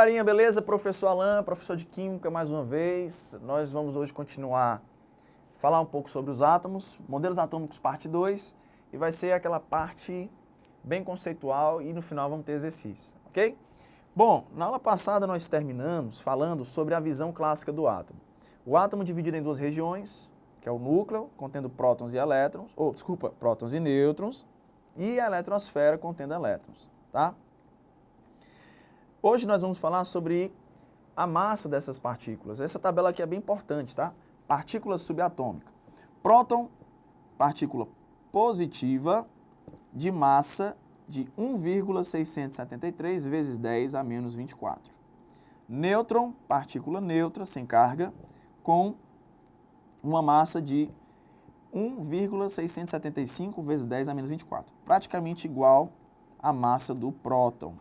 galerinha, beleza? Professor Alan, professor de Química mais uma vez. Nós vamos hoje continuar falar um pouco sobre os átomos, modelos atômicos parte 2, e vai ser aquela parte bem conceitual e no final vamos ter exercício, ok? Bom, na aula passada nós terminamos falando sobre a visão clássica do átomo. O átomo dividido em duas regiões, que é o núcleo, contendo prótons e elétrons, prótons e nêutrons, e a eletrosfera contendo elétrons, tá? Hoje nós vamos falar sobre a massa dessas partículas. Essa tabela aqui é bem importante, tá? Partículas subatômicas. Próton, partícula positiva de massa de 1,673 vezes 10 a menos 24. Nêutron, partícula neutra, sem carga, com uma massa de 1,675 vezes 10 a menos 24. Praticamente igual à massa do próton.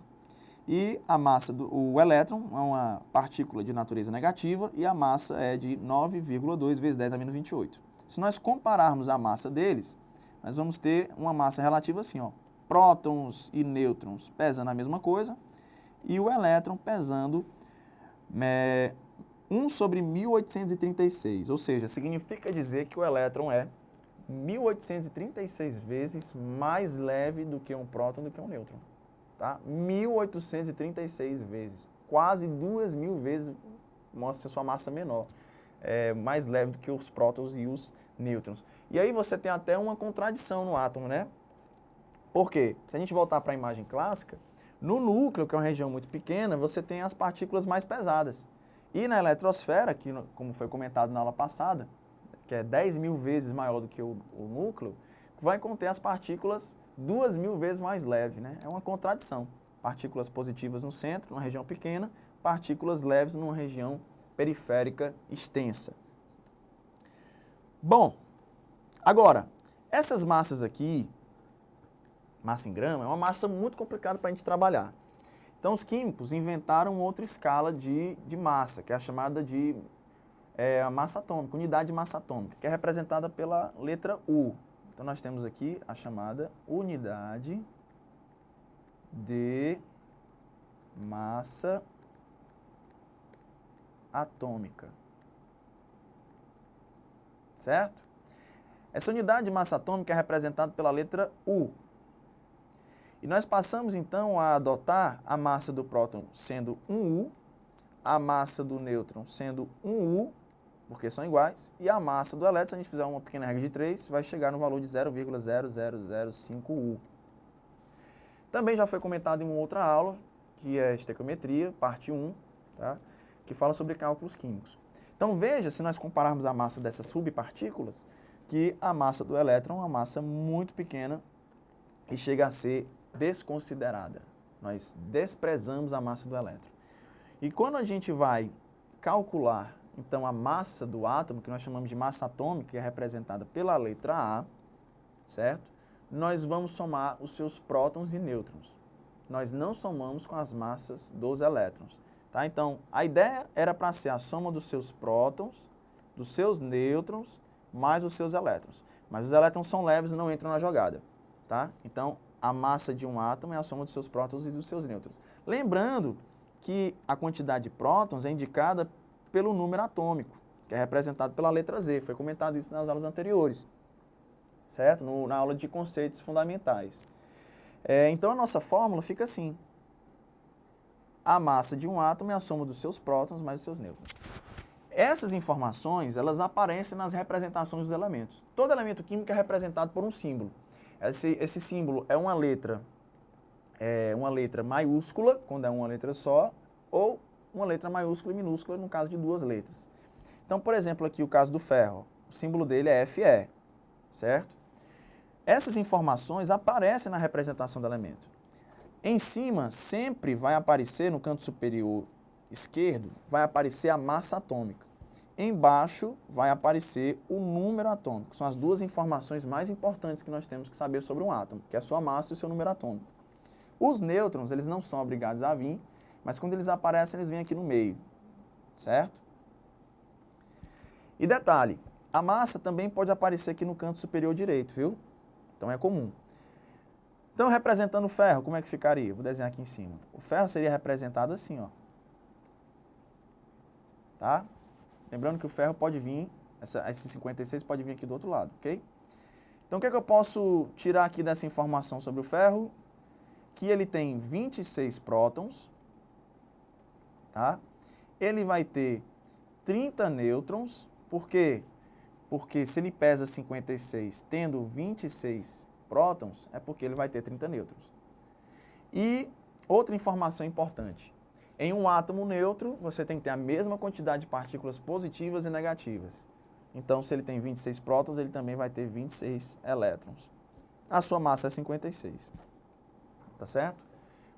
E a massa do elétron é uma partícula de natureza negativa e a massa é de 9,2 vezes 10 a menos 28. Se nós compararmos a massa deles, nós vamos ter uma massa relativa assim, ó. Prótons e nêutrons pesando a mesma coisa e o elétron pesando 1 sobre 1836, ou seja, significa dizer que o elétron é 1836 vezes mais leve do que um próton do que um nêutron. Tá? 1836 vezes, quase 2.000 vezes mostra sua massa menor, mais leve do que os prótons e os nêutrons. E aí você tem até uma contradição no átomo, né? Por quê? Se a gente voltar para a imagem clássica, no núcleo, que é uma região muito pequena, você tem as partículas mais pesadas. E na eletrosfera, que como foi comentado na aula passada, que é 10.000 vezes maior do que o núcleo, vai conter as partículas 2.000 vezes mais leve, né? É uma contradição. Partículas positivas no centro, numa região pequena, partículas leves numa região periférica extensa. Bom, agora, essas massas aqui, massa em grama, é uma massa muito complicada para a gente trabalhar. Então, os químicos inventaram outra escala de massa, que é a chamada de a massa atômica, unidade de massa atômica, que é representada pela letra U. Então, nós temos aqui a chamada unidade de massa atômica. Certo? Essa unidade de massa atômica é representada pela letra U. E nós passamos, então, a adotar a massa do próton sendo 1U, a massa do nêutron sendo 1U, porque são iguais, e a massa do elétron, se a gente fizer uma pequena regra de 3, vai chegar no valor de 0,0005U. Também já foi comentado em uma outra aula, que é estequiometria, parte 1, tá? Que fala sobre cálculos químicos. Então veja, se nós compararmos a massa dessas subpartículas, que a massa do elétron é uma massa muito pequena e chega a ser desconsiderada. Nós desprezamos a massa do elétron. E quando a gente vai calcular então, a massa do átomo, que nós chamamos de massa atômica, que é representada pela letra A, certo? Nós vamos somar os seus prótons e nêutrons. Nós não somamos com as massas dos elétrons, tá? Então, a ideia era para ser a soma dos seus prótons, dos seus nêutrons, mais os seus elétrons. Mas os elétrons são leves e não entram na jogada, tá? Então, a massa de um átomo é a soma dos seus prótons e dos seus nêutrons. Lembrando que a quantidade de prótons é indicada pelo número atômico, que é representado pela letra Z. Foi comentado isso nas aulas anteriores, certo? Na aula de conceitos fundamentais. Então, a nossa fórmula fica assim. A massa de um átomo é a soma dos seus prótons mais os seus nêutrons. Essas informações, elas aparecem nas representações dos elementos. Todo elemento químico é representado por um símbolo. Esse símbolo é uma letra maiúscula, quando é uma letra só, ou uma letra maiúscula e minúscula no caso de duas letras. Então, por exemplo, aqui o caso do ferro, o símbolo dele é Fe, certo? Essas informações aparecem na representação do elemento. Em cima, sempre vai aparecer, no canto superior esquerdo, vai aparecer a massa atômica. Embaixo vai aparecer o número atômico. São as duas informações mais importantes que nós temos que saber sobre um átomo, que é a sua massa e o seu número atômico. Os nêutrons, eles não são obrigados a vir, mas quando eles aparecem, eles vêm aqui no meio, certo? E detalhe, a massa também pode aparecer aqui no canto superior direito, viu? Então é comum. Então, representando o ferro, como é que ficaria? Vou desenhar aqui em cima. O ferro seria representado assim, ó. tá? Lembrando que o ferro pode vir, esse 56 pode vir aqui do outro lado, ok? Então, o que é que eu posso tirar aqui dessa informação sobre o ferro? Que ele tem 26 prótons, tá? Ele vai ter 30 nêutrons, por quê? Porque se ele pesa 56 tendo 26 prótons, é porque ele vai ter 30 nêutrons. E outra informação importante, em um átomo neutro, você tem que ter a mesma quantidade de partículas positivas e negativas. Então, se ele tem 26 prótons, ele também vai ter 26 elétrons. A sua massa é 56. Tá certo?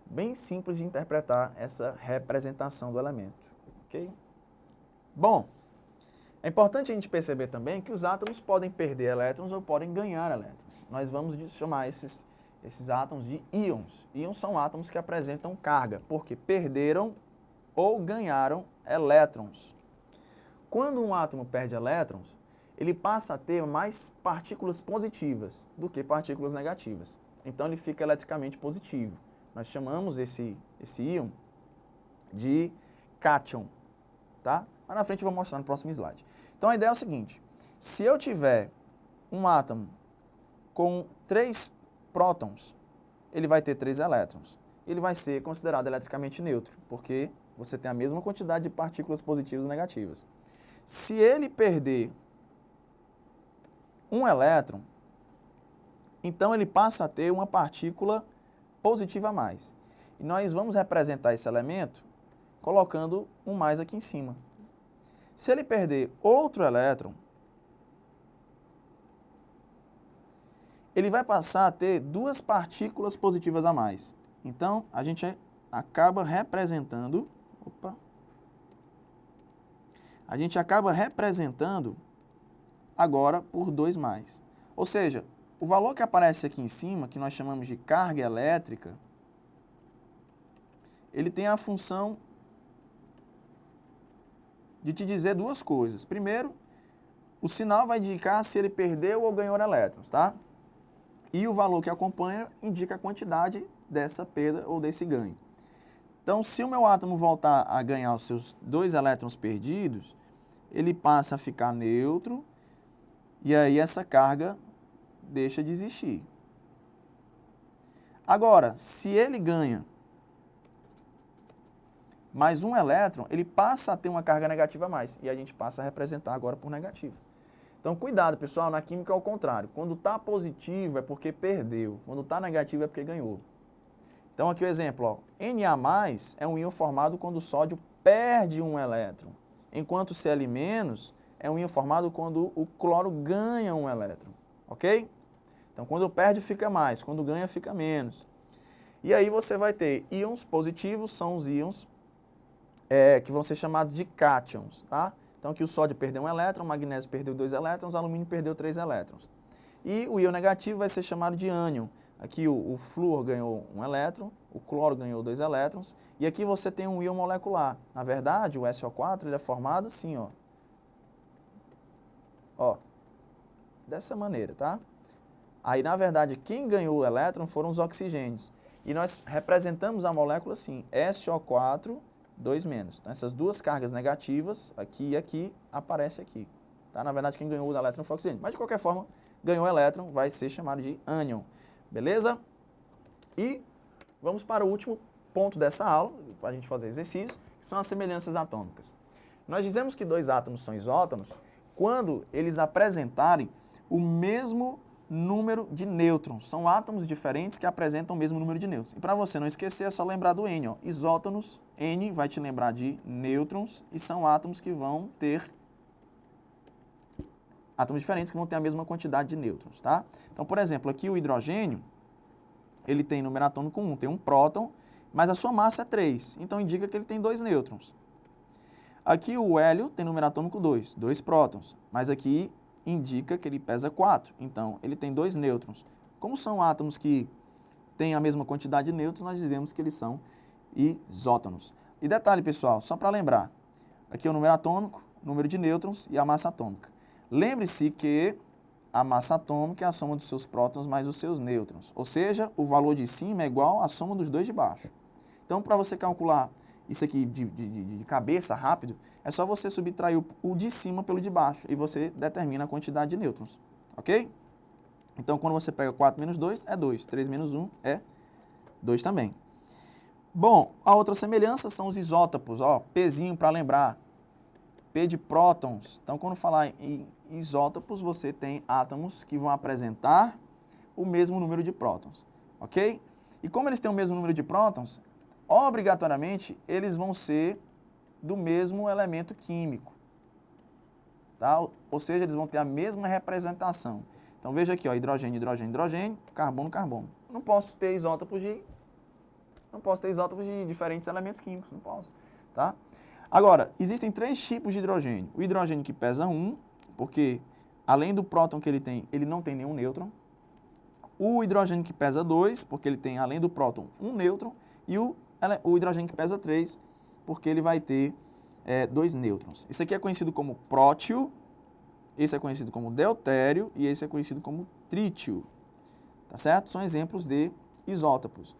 Bem simples de interpretar essa representação do elemento. Ok? Bom, é importante a gente perceber também que os átomos podem perder elétrons ou podem ganhar elétrons. Nós vamos chamar esses átomos de íons. Íons são átomos que apresentam carga, porque perderam ou ganharam elétrons. Quando um átomo perde elétrons, ele passa a ter mais partículas positivas do que partículas negativas. Então, ele fica eletricamente positivo. Nós chamamos esse íon de cátion, tá? Mas na frente eu vou mostrar no próximo slide. Então, a ideia é o seguinte. Se eu tiver um átomo com 3 prótons, ele vai ter 3 elétrons. Ele vai ser considerado eletricamente neutro, porque você tem a mesma quantidade de partículas positivas e negativas. Se ele perder um elétron, então ele passa a ter uma partícula positiva a mais. E nós vamos representar esse elemento colocando um mais aqui em cima. Se ele perder outro elétron, ele vai passar a ter 2 partículas positivas a mais. Então, a gente acaba representando... A gente acaba representando agora por 2 mais. Ou seja, o valor que aparece aqui em cima, que nós chamamos de carga elétrica, ele tem a função de te dizer 2 coisas. Primeiro, o sinal vai indicar se ele perdeu ou ganhou elétrons, tá? E o valor que acompanha indica a quantidade dessa perda ou desse ganho. Então, se o meu átomo voltar a ganhar os seus 2 elétrons perdidos, ele passa a ficar neutro e aí essa carga deixa de existir. Agora, se ele ganha mais um elétron, ele passa a ter uma carga negativa a mais e a gente passa a representar agora por negativo. Então, cuidado, pessoal, na química é o contrário. Quando está positivo é porque perdeu, quando está negativo é porque ganhou. Então, aqui o exemplo, ó, Na+ é um íon formado quando o sódio perde um elétron, enquanto Cl- é um íon formado quando o cloro ganha um elétron, ok? Então, quando perde, fica mais, quando ganha, fica menos. E aí você vai ter íons positivos, são os íons que vão ser chamados de cátions, tá? Então, aqui o sódio perdeu um elétron, o magnésio perdeu 2 elétrons, o alumínio perdeu 3 elétrons. E o íon negativo vai ser chamado de ânion. Aqui o flúor ganhou um elétron, o cloro ganhou 2 elétrons, e aqui você tem um íon molecular. Na verdade, o SO4 ele é formado assim, ó. Ó, dessa maneira, tá? Aí, na verdade, quem ganhou o elétron foram os oxigênios. E nós representamos a molécula assim, SO4, 2-. Então, essas 2 cargas negativas, aqui e aqui, aparecem aqui. Tá? Na verdade, quem ganhou o elétron foi o oxigênio. Mas, de qualquer forma, ganhou o elétron, vai ser chamado de ânion. Beleza? E vamos para o último ponto dessa aula, para a gente fazer exercício, que são as semelhanças atômicas. Nós dizemos que 2 átomos são isótonos quando eles apresentarem o mesmo número de nêutrons. São átomos diferentes que apresentam o mesmo número de nêutrons. E para você não esquecer, é só lembrar do N. Ó. Isótonos, N vai te lembrar de nêutrons e são átomos que vão ter átomos diferentes que vão ter a mesma quantidade de nêutrons, tá? Então, por exemplo, aqui o hidrogênio, ele tem número atômico 1, tem um próton, mas a sua massa é 3, então indica que ele tem 2 nêutrons. Aqui o hélio tem número atômico 2, 2 prótons, mas aqui indica que ele pesa 4, então ele tem 2 nêutrons. Como são átomos que têm a mesma quantidade de nêutrons, nós dizemos que eles são isótonos. E detalhe, pessoal, só para lembrar, aqui é o número atômico, número de nêutrons e a massa atômica. Lembre-se que a massa atômica é a soma dos seus prótons mais os seus nêutrons. Ou seja, o valor de cima é igual à soma dos 2 de baixo. Então, para você calcular isso aqui de cabeça, rápido, é só você subtrair o de cima pelo de baixo e você determina a quantidade de nêutrons, ok? Então, quando você pega 4 menos 2, é 2. 3 menos 1 é 2 também. Bom, a outra semelhança são os isótopos, ó, Pzinho para lembrar, P de prótons. Então, quando falar em isótopos, você tem átomos que vão apresentar o mesmo número de prótons, ok? E como eles têm o mesmo número de prótons, obrigatoriamente, eles vão ser do mesmo elemento químico, tá? Ou seja, eles vão ter a mesma representação. Então, veja aqui, ó, hidrogênio, hidrogênio, hidrogênio, carbono, carbono. Não posso ter isótopos de diferentes elementos químicos, não posso, tá? Agora, existem 3 tipos de hidrogênio. O hidrogênio que pesa 1, porque além do próton que ele tem, ele não tem nenhum nêutron. O hidrogênio que pesa 2, porque ele tem, além do próton, um nêutron. E o hidrogênio que pesa 3, porque ele vai ter 2 nêutrons. Isso aqui é conhecido como prótio, esse é conhecido como deutério e esse é conhecido como trítio. Tá certo? São exemplos de isótopos.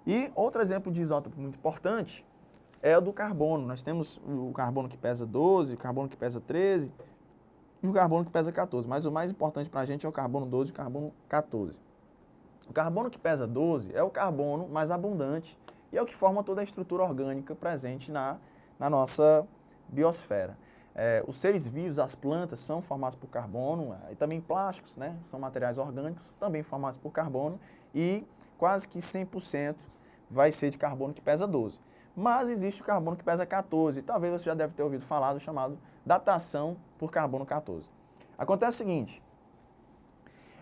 E outro exemplo de isótopo muito importante é o do carbono. Nós temos o carbono que pesa 12, o carbono que pesa 13 e o carbono que pesa 14. Mas o mais importante para a gente é o carbono 12 e o carbono 14. O carbono que pesa 12 é o carbono mais abundante e é o que forma toda a estrutura orgânica presente na nossa biosfera. Os seres vivos, as plantas, são formados por carbono, e também plásticos, né? São materiais orgânicos, também formados por carbono, e quase que 100% vai ser de carbono que pesa 12. Mas existe o carbono que pesa 14, e talvez você já deve ter ouvido falar do chamado datação por carbono 14. Acontece o seguinte,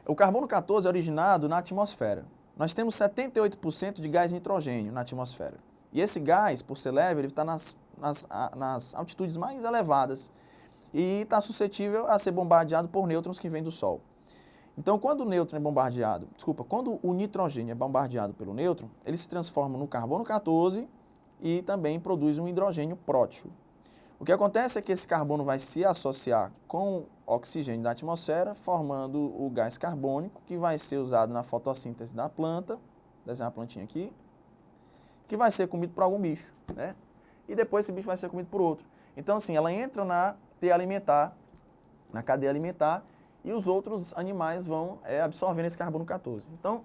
o carbono 14 é originado na atmosfera. Nós temos 78% de gás nitrogênio na atmosfera. E esse gás, por ser leve, ele está nas altitudes mais elevadas e está suscetível a ser bombardeado por nêutrons que vêm do Sol. Então, quando o nêutron é bombardeado, quando o nitrogênio é bombardeado pelo nêutron, ele se transforma no carbono 14 e também produz um hidrogênio prótio. O que acontece é que esse carbono vai se associar com oxigênio da atmosfera, formando o gás carbônico, que vai ser usado na fotossíntese da planta, desenhar a plantinha aqui, que vai ser comido por algum bicho, né? E depois esse bicho vai ser comido por outro. Então, assim, ela entra na cadeia alimentar, e os outros animais vão absorvendo esse carbono 14. Então,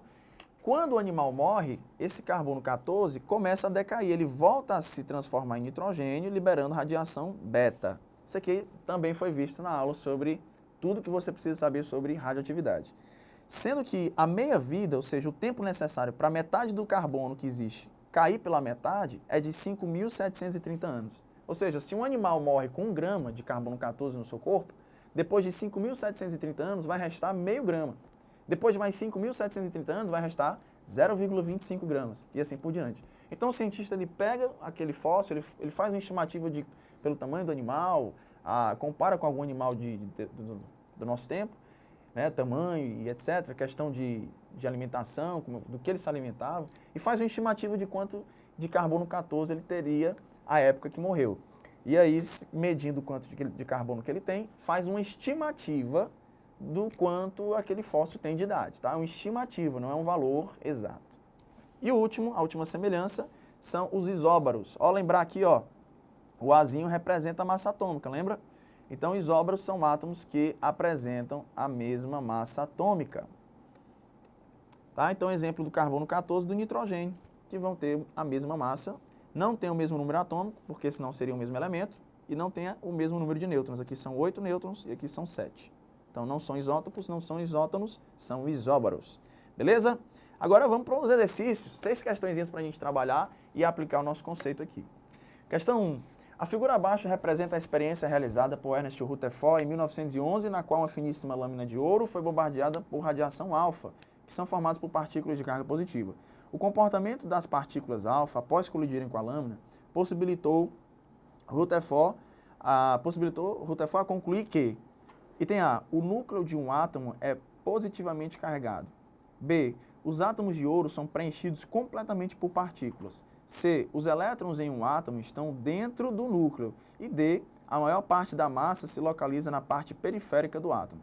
quando o animal morre, esse carbono 14 começa a decair, ele volta a se transformar em nitrogênio, liberando radiação beta. Isso aqui também foi visto na aula sobre tudo que você precisa saber sobre radioatividade. Sendo que a meia-vida, ou seja, o tempo necessário para metade do carbono que existe cair pela metade, é de 5.730 anos. Ou seja, se um animal morre com 1 grama de carbono 14 no seu corpo, depois de 5.730 anos vai restar meio grama. Depois de mais 5.730 anos vai restar 0,25 gramas e assim por diante. Então o cientista ele pega aquele fóssil, ele faz uma estimativa pelo tamanho do animal, compara com algum animal do nosso tempo, né, tamanho e etc., questão de alimentação, do que ele se alimentava, e faz uma estimativa de quanto de carbono 14 ele teria à época que morreu. E aí, medindo o quanto de carbono que ele tem, faz uma estimativa do quanto aquele fóssil tem de idade, tá? Uma estimativa, não é um valor exato. E a última semelhança são os isóbaros. Ó, lembrar aqui, ó, o Azinho representa a massa atômica, lembra? Então, isóbaros são átomos que apresentam a mesma massa atômica. Tá? Então, exemplo do carbono 14 e do nitrogênio, que vão ter a mesma massa, não tem o mesmo número atômico, porque senão seria o mesmo elemento, e não tem o mesmo número de nêutrons. Aqui são 8 nêutrons e aqui são 7. Então, não são isótopos, não são isótonos, são isóbaros. Beleza? Agora vamos para os exercícios, 6 questõezinhas para a gente trabalhar e aplicar o nosso conceito aqui. Questão 1. A figura abaixo representa a experiência realizada por Ernest Rutherford em 1911, na qual uma finíssima lâmina de ouro foi bombardeada por radiação alfa, que são formadas por partículas de carga positiva. O comportamento das partículas alfa, após colidirem com a lâmina, possibilitou Rutherford a concluir que: item A, o núcleo de um átomo é positivamente carregado. B, os átomos de ouro são preenchidos completamente por partículas. C, os elétrons em um átomo estão dentro do núcleo. E D, a maior parte da massa se localiza na parte periférica do átomo.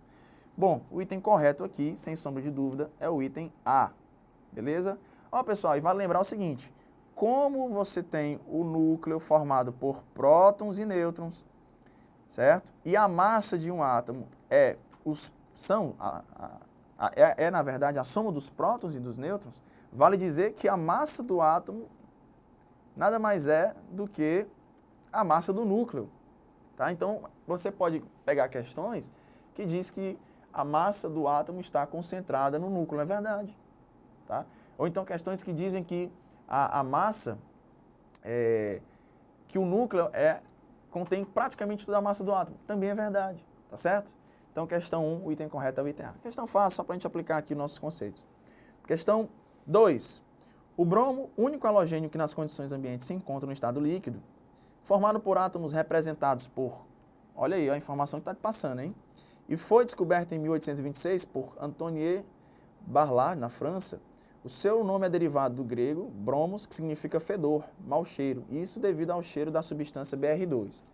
Bom, o item correto aqui, sem sombra de dúvida, é o item A. Beleza? Ó, pessoal, e vale lembrar o seguinte: como você tem o núcleo formado por prótons e nêutrons, certo? E a massa de um átomo na verdade, a soma dos prótons e dos nêutrons, vale dizer que a massa do átomo nada mais é do que a massa do núcleo. Tá? Então, você pode pegar questões que diz que a massa do átomo está concentrada no núcleo, é verdade. Tá? Ou então questões que dizem que a massa, que o núcleo contém praticamente toda a massa do átomo, também é verdade, tá certo? Então, questão 1, o item correto é o item A. Questão fácil, só para a gente aplicar aqui nossos conceitos. Questão 2. O bromo, único halogênio que nas condições ambientes se encontra no estado líquido, formado por átomos representados por, olha aí a informação que está te passando, hein? E foi descoberto em 1826 por Antoine Barlard, na França. O seu nome é derivado do grego bromos, que significa fedor, mau cheiro, isso devido ao cheiro da substância Br2.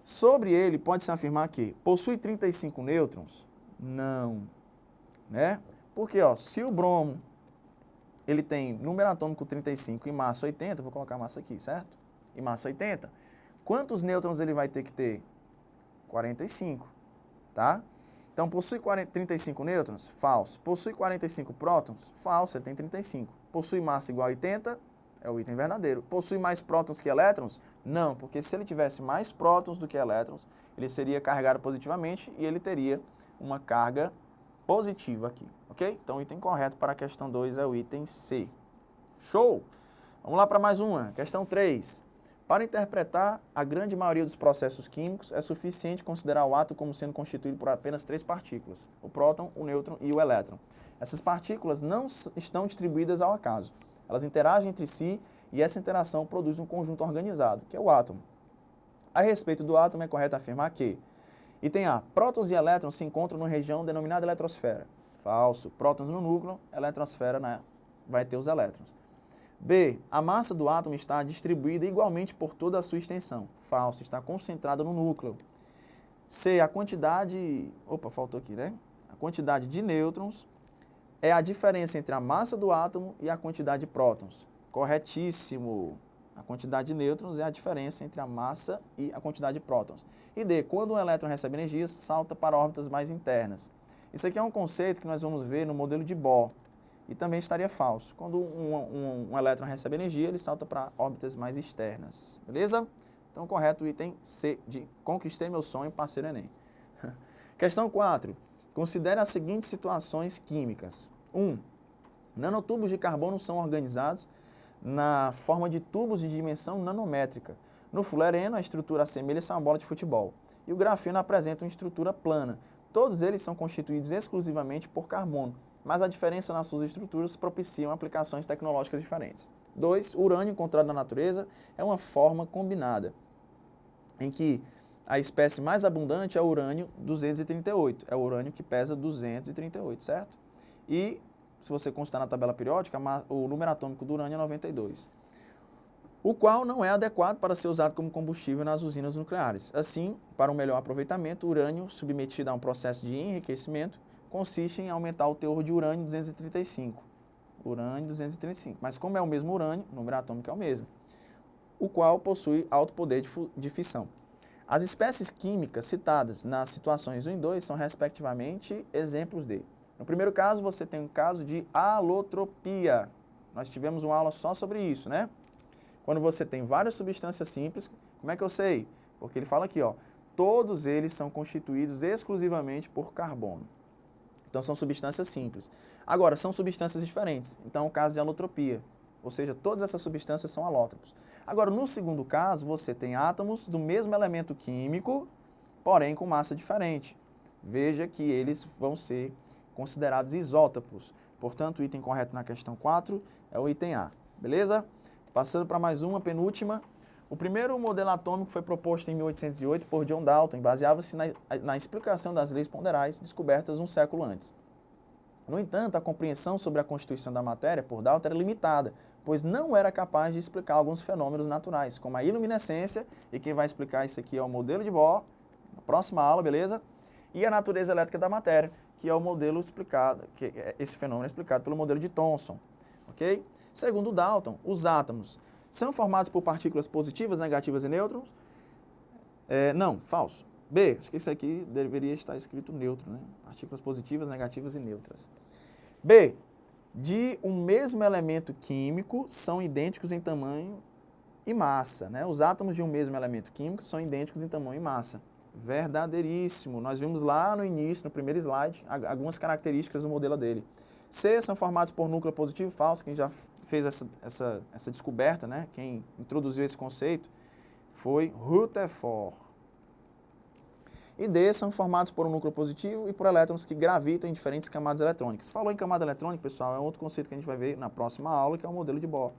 Sobre ele, pode-se afirmar que possui 35 nêutrons? Não. Né? Porque, se o bromo ele tem número atômico 35 e massa 80, vou colocar massa aqui, certo? E massa 80, quantos nêutrons ele vai ter que ter? 45, tá? Então, possui 35 nêutrons? Falso. Possui 45 prótons? Falso, ele tem 35. Possui massa igual a 80? É o item verdadeiro. Possui mais prótons que elétrons? Não, porque se ele tivesse mais prótons do que elétrons, ele seria carregado positivamente e ele teria uma carga positiva aqui, ok? Então, o item correto para a questão 2 é o item C. Show! Vamos lá para mais uma. Questão 3. Para interpretar a grande maioria dos processos químicos, é suficiente considerar o átomo como sendo constituído por apenas 3 partículas, o próton, o nêutron e o elétron. Essas partículas não estão distribuídas ao acaso. Elas interagem entre si e essa interação produz um conjunto organizado, que é o átomo. A respeito do átomo, é correto afirmar que, item A, prótons e elétrons se encontram numa região denominada eletrosfera. Falso. Prótons no núcleo, eletrosfera vai ter os elétrons. B, a massa do átomo está distribuída igualmente por toda a sua extensão. Falso, está concentrada no núcleo. C, a quantidade... Opa, faltou aqui, né? A quantidade de nêutrons é a diferença entre a massa do átomo e a quantidade de prótons. Corretíssimo. A quantidade de nêutrons é a diferença entre a massa e a quantidade de prótons. E D, quando um elétron recebe energia, salta para órbitas mais internas. Isso aqui é um conceito que nós vamos ver no modelo de Bohr. E também estaria falso. Quando um elétron recebe energia, ele salta para órbitas mais externas. Beleza? Então, correto o item C de conquistei meu sonho, passei no Enem. Questão 4. Considere as seguintes situações químicas. 1. Nanotubos de carbono são organizados na forma de tubos de dimensão nanométrica. No fullereno, a estrutura assemelha-se a uma bola de futebol. E o grafeno apresenta uma estrutura plana. Todos eles são constituídos exclusivamente por carbono, mas a diferença nas suas estruturas propiciam aplicações tecnológicas diferentes. 2. O urânio encontrado na natureza é uma forma combinada, em que a espécie mais abundante é o urânio 238, é o urânio que pesa 238, certo? E, se você constar na tabela periódica, o número atômico do urânio é 92, o qual não é adequado para ser usado como combustível nas usinas nucleares. Assim, para um melhor aproveitamento, o urânio submetido a um processo de enriquecimento consiste em aumentar o teor de urânio 235. Urânio 235. Mas como é o mesmo urânio, o número atômico é o mesmo, o qual possui alto poder de fissão. As espécies químicas citadas nas situações 1 e 2 são, respectivamente, exemplos de. No primeiro caso, você tem um caso de alotropia. Nós tivemos uma aula só sobre isso, né? Quando você tem várias substâncias simples, como é que eu sei? Porque ele fala aqui, todos eles são constituídos exclusivamente por carbono. Então, são substâncias simples. Agora, são substâncias diferentes. Então, é o caso de alotropia. Ou seja, todas essas substâncias são alótropos. Agora, no segundo caso, você tem átomos do mesmo elemento químico, porém com massa diferente. Veja que eles vão ser considerados isótopos. Portanto, o item correto na questão 4 é o item A. Beleza? Passando para mais uma, penúltima. O primeiro modelo atômico foi proposto em 1808 por John Dalton e baseava-se na explicação das leis ponderais descobertas um século antes. No entanto, a compreensão sobre a constituição da matéria por Dalton era limitada, pois não era capaz de explicar alguns fenômenos naturais, como a iluminescência, e quem vai explicar isso aqui é o modelo de Bohr, na próxima aula, beleza? E a natureza elétrica da matéria, que é o modelo explicado, esse fenômeno é explicado pelo modelo de Thomson. ok? Segundo Dalton, os átomos são formados por partículas positivas, negativas e nêutrons? Não, falso. B, acho que isso aqui deveria estar escrito neutro, né? Partículas positivas, negativas e neutras. B, de um mesmo elemento químico são idênticos em tamanho e massa, né? Os átomos de um mesmo elemento químico são idênticos em tamanho e massa. Verdadeiríssimo. Nós vimos lá no início, no primeiro slide, algumas características do modelo dele. C, são formados por núcleo positivo e falso. Quem já fez essa descoberta, né? Quem introduziu esse conceito foi Rutherford. E D, são formados por um núcleo positivo e por elétrons que gravitam em diferentes camadas eletrônicas. Falou em camada eletrônica, pessoal, é outro conceito que a gente vai ver na próxima aula, que é o modelo de Bohr.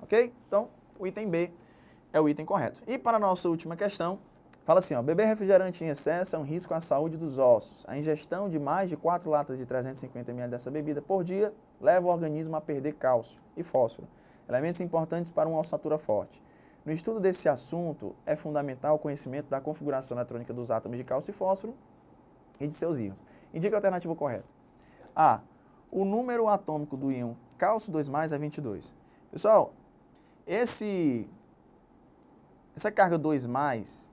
Ok? Então, o item B é o item correto. E para a nossa última questão, fala assim, ó, beber refrigerante em excesso é um risco à saúde dos ossos. A ingestão de mais de 4 latas de 350 ml dessa bebida por dia leva o organismo a perder cálcio e fósforo, elementos importantes para uma ossatura forte. No estudo desse assunto, é fundamental o conhecimento da configuração eletrônica dos átomos de cálcio e fósforo e de seus íons. Indica a alternativa correta. A. O número atômico do íon cálcio 2+ é 22. Pessoal, essa carga 2+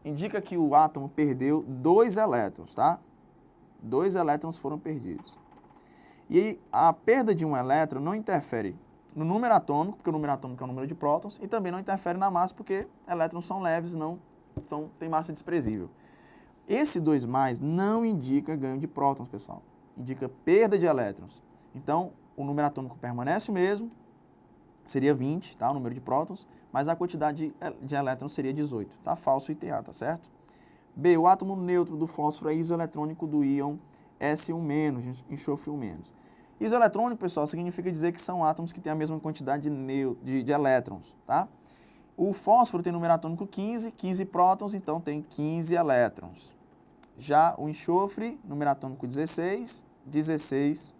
indica que o átomo perdeu 2 elétrons, tá? 2 elétrons foram perdidos. E a perda de um elétron não interfere no número atômico, porque o número atômico é o número de prótons, e também não interfere na massa, porque elétrons são leves, têm massa desprezível. Esse 2+ não indica ganho de prótons, pessoal. Indica perda de elétrons. Então, o número atômico permanece o mesmo, seria 20, tá? O número de prótons, mas a quantidade de elétrons seria 18. Tá falso o item A, tá certo? B, o átomo neutro do fósforo é isoeletrônico do íon S1-, enxofre 1-. Isoeletrônico, pessoal, significa dizer que são átomos que têm a mesma quantidade de elétrons, tá? O fósforo tem número atômico 15, 15 prótons, então tem 15 elétrons. Já o enxofre, número atômico 16, 16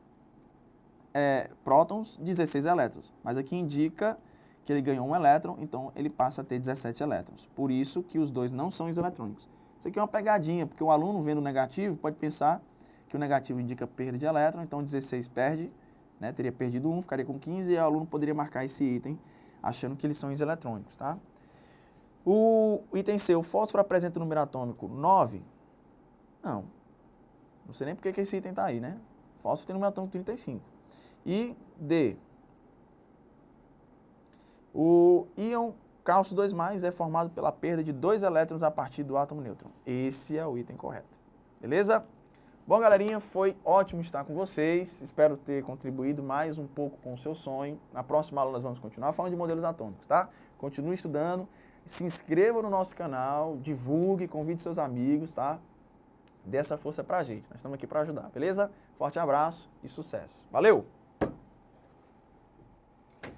prótons, 16 elétrons. Mas aqui indica que ele ganhou um elétron, então ele passa a ter 17 elétrons. Por isso que os dois não são isoeletrônicos. Isso aqui é uma pegadinha, porque o aluno vendo o negativo pode pensar que o negativo indica perda de elétron, então 16 perde, né, teria perdido 1, ficaria com 15, e o aluno poderia marcar esse item achando que eles são isoeletrônicos, tá? O item C, o fósforo apresenta o número atômico 9? Não. Não sei nem porque que esse item está aí, né? O fósforo tem número atômico 35. E D, o íon cálcio 2+ é formado pela perda de 2 elétrons a partir do átomo nêutron. Esse é o item correto. Beleza? Bom, galerinha, foi ótimo estar com vocês. Espero ter contribuído mais um pouco com o seu sonho. Na próxima aula nós vamos continuar falando de modelos atômicos, tá? Continue estudando, se inscreva no nosso canal, divulgue, convide seus amigos, tá? Dê essa força pra gente. Nós estamos aqui para ajudar, beleza? Forte abraço e sucesso. Valeu!